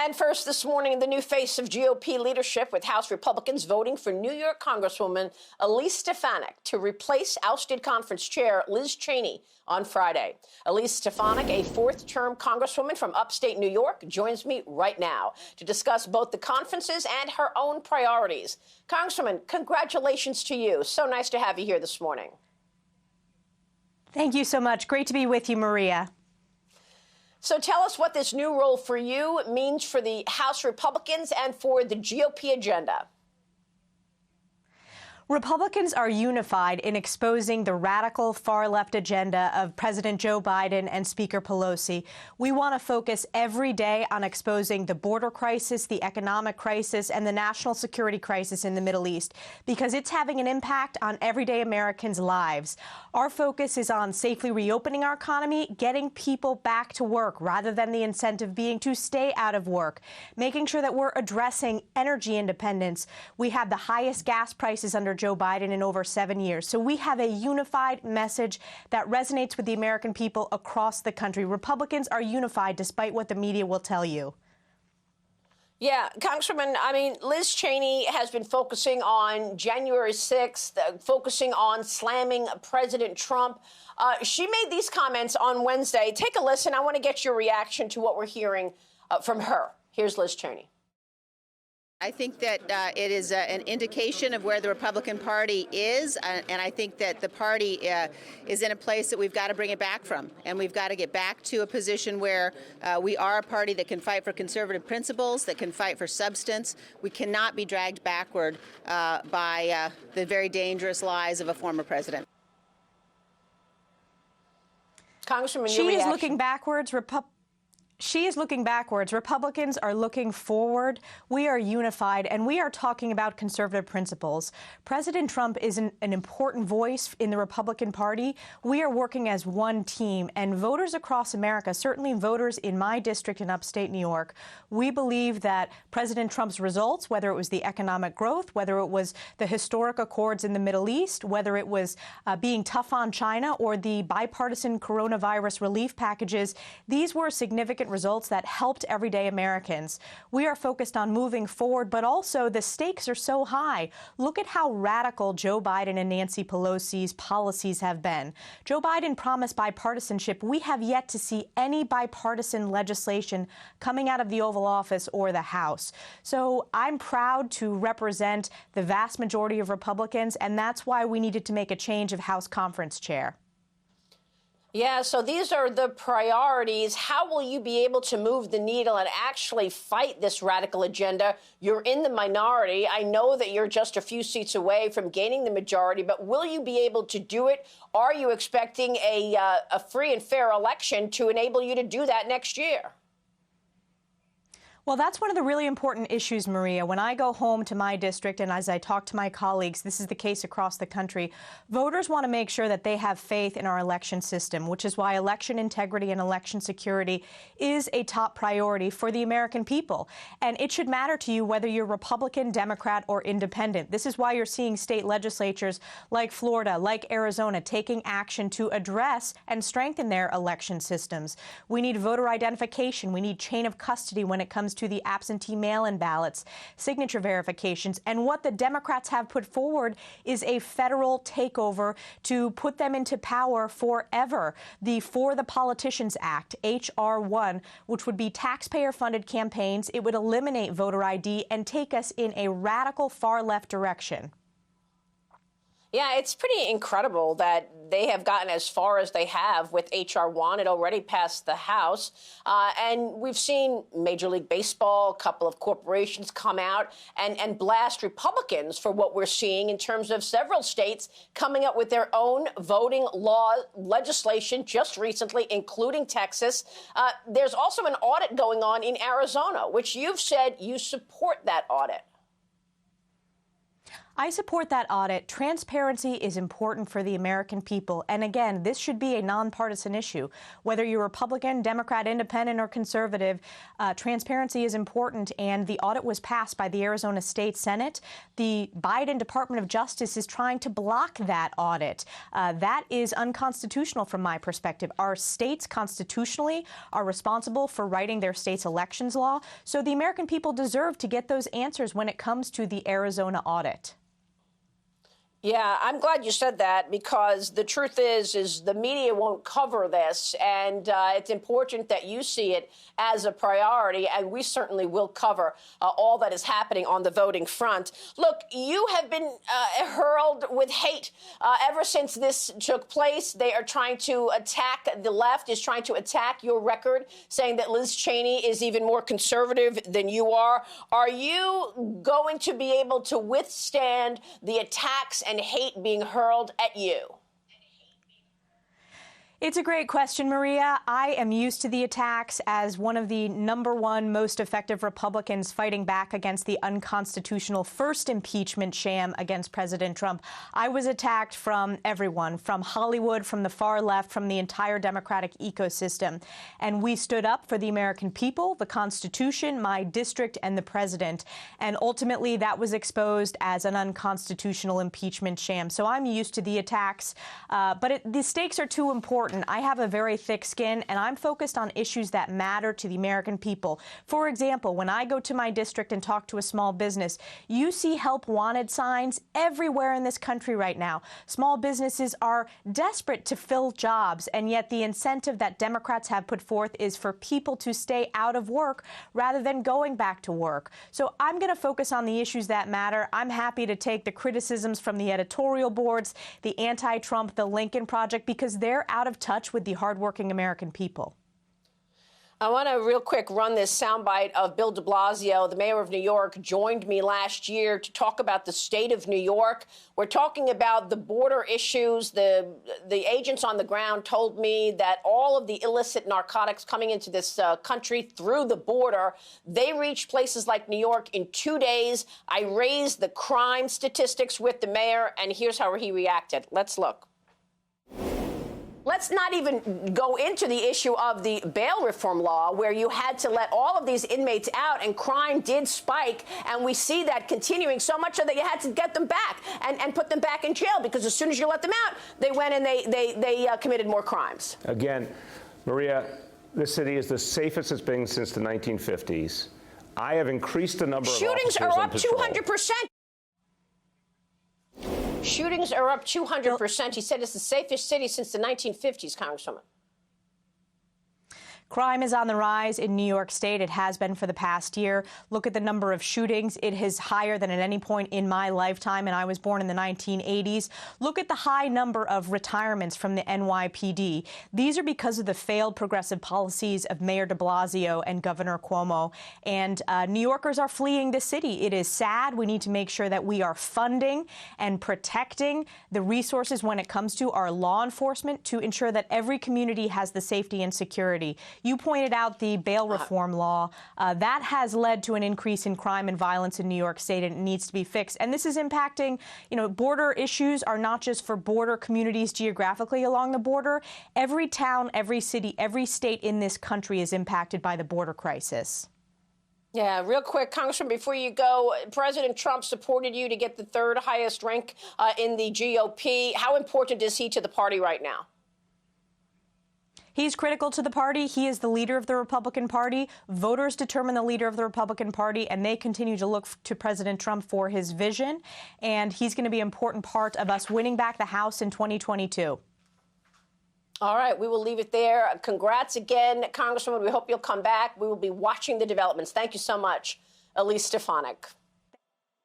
And first this morning, the new face of GOP leadership with House Republicans voting for New York Congresswoman Elise Stefanik to replace ousted conference chair Liz Cheney on Friday. Elise Stefanik, a fourth-term Congresswoman from upstate New York, joins me right now to discuss both the conferences and her own priorities. Congresswoman, congratulations to you. So nice to have you here this morning. Thank you so much. Great to be with you, Maria. So tell us what this new role for you means for the House Republicans and for the GOP agenda. Republicans are unified in exposing the radical far-left agenda of President Joe Biden and Speaker Pelosi. We want to focus every day on exposing the border crisis, the economic crisis, and the national security crisis in the Middle East, because it's having an impact on everyday Americans' lives. Our focus is on safely reopening our economy, getting people back to work, rather than the incentive being to stay out of work, making sure that we're addressing energy independence. We have the highest gas prices under Joe Biden in over 7 years. So we have a unified message that resonates with the American people across the country. Republicans are unified despite what the media will tell you. Yeah, Congresswoman, I mean, Liz Cheney has been focusing on January 6th, focusing on slamming President Trump. She made these comments on Wednesday. Take a listen. I want to get your reaction to what we're hearing from her. Here's Liz Cheney. I think that it is an indication of where the Republican Party is, and I think that the party is in a place that we've got to bring it back from, and we've got to get back to a position where we are a party that can fight for conservative principles, that can fight for substance. We cannot be dragged backward by the very dangerous lies of a former president. Congresswoman, She is looking backwards. She is looking backwards. Republicans are looking forward. We are unified, and we are talking about conservative principles. President Trump is an important voice in the Republican Party. We are working as one team, and voters across America, certainly voters in my district in upstate New York, we believe that President Trump's results, whether it was the economic growth, whether it was the historic accords in the Middle East, whether it was being tough on China or the bipartisan coronavirus relief packages, these were significant results that helped everyday Americans. We are focused on moving forward, but also the stakes are so high. Look at how radical Joe Biden and Nancy Pelosi's policies have been. Joe Biden promised bipartisanship. We have yet to see any bipartisan legislation coming out of the Oval Office or the House. So I'm proud to represent the vast majority of Republicans, and that's why we needed to make a change of House Conference Chair. Yeah, so these are the priorities. How will you be able to move the needle and actually fight this radical agenda? You're in the minority. I know that you're just a few seats away from gaining the majority, but will you be able to do it? Are you expecting a free and fair election to enable you to do that next year? Well, that's one of the really important issues, Maria. When I go home to my district and as I talk to my colleagues, this is the case across the country, voters want to make sure that they have faith in our election system, which is why election integrity and election security is a top priority for the American people. And it should matter to you whether you're Republican, Democrat, or independent. This is why you're seeing state legislatures like Florida, like Arizona, taking action to address and strengthen their election systems. We need voter identification. We need chain of custody when it comes to the absentee mail-in ballots, signature verifications, and what the Democrats have put forward is a federal takeover to put them into power forever. The For the Politicians Act, HR-1, which would be taxpayer-funded campaigns. It would eliminate voter ID and take us in a radical far-left direction. Yeah, it's pretty incredible that they have gotten as far as they have with HR-1. It already passed the House. And we've seen Major League Baseball, a couple of corporations come out and blast Republicans for what we're seeing in terms of several states coming up with their own voting law legislation just recently, including Texas. There's also an audit going on in Arizona, which you've said you support that audit. I support that audit. Transparency is important for the American people. And again, this should be a nonpartisan issue. Whether you're Republican, Democrat, Independent, or Conservative, transparency is important. And the audit was passed by the Arizona State Senate. The Biden Department of Justice is trying to block that audit. That is unconstitutional from my perspective. Our states constitutionally are responsible for writing their state's elections law. So the American people deserve to get those answers when it comes to the Arizona audit. Yeah, I'm glad you said that, because the truth is the media won't cover this, and it's important that you see it as a priority, and we certainly will cover all that is happening on the voting front. Look, you have been hurled with hate ever since this took place. They are trying to attack, the left is trying to attack your record, saying that Liz Cheney is even more conservative than you are. Are you going to be able to withstand the attacks and hate being hurled at you? It's a great question, Maria. I am used to the attacks as one of the #1 most effective Republicans fighting back against the unconstitutional first impeachment sham against President Trump. I was attacked from everyone, from Hollywood, from the far left, from the entire Democratic ecosystem. And we stood up for the American people, the Constitution, my district, and the president. And ultimately, that was exposed as an unconstitutional impeachment sham. So I'm used to the attacks, but the stakes are too important. I have a very thick skin, and I'm focused on issues that matter to the American people. For example, when I go to my district and talk to a small business, you see help wanted signs everywhere in this country right now. Small businesses are desperate to fill jobs, and yet the incentive that Democrats have put forth is for people to stay out of work rather than going back to work. So I'm going to focus on the issues that matter. I'm happy to take the criticisms from the editorial boards, the anti-Trump, the Lincoln Project, because they're out of touch with the hardworking American people. I want to real quick run this soundbite of Bill de Blasio, the mayor of New York, joined me last year to talk about the state of New York. We're talking about the border issues. The agents on the ground told me that all of the illicit narcotics coming into this country through the border, they reached places like New York in 2 days. I raised the crime statistics with the mayor, and here's how he reacted. Let's look. Let's not even go into the issue of the bail reform law, where you had to let all of these inmates out and crime did spike. And we see that continuing so much so that you had to get them back and put them back in jail, because as soon as you let them out, they went and they committed more crimes. Again, Maria, this city is the safest it's been since the 1950s. I have increased the number of shootings officers are up 200%. Shootings are up 200%. He said it's the safest city since the 1950s, Congresswoman. Crime is on the rise in New York State. It has been for the past year. Look at the number of shootings. It is higher than at any point in my lifetime, and I was born in the 1980s. Look at the high number of retirements from the NYPD. These are because of the failed progressive policies of Mayor de Blasio and Governor Cuomo. And New Yorkers are fleeing the city. It is sad. We need to make sure that we are funding and protecting the resources when it comes to our law enforcement to ensure that every community has the safety and security. You pointed out the bail reform law. That has led to an increase in crime and violence in New York State, and it needs to be fixed. And this is impacting, border issues are not just for border communities geographically along the border. Every town, every city, every state in this country is impacted by the border crisis. Yeah, real quick, Congressman, before you go, President Trump supported you to get the third highest rank in the GOP. How important is he to the party right now? He's critical to the party. He is the leader of the Republican Party. Voters determine the leader of the Republican Party, and they continue to look to President Trump for his vision. And he's going to be an important part of us winning back the House in 2022. All right, we will leave it there. Congrats again, Congresswoman. We hope you'll come back. We will be watching the developments. Thank you so much, Elise Stefanik.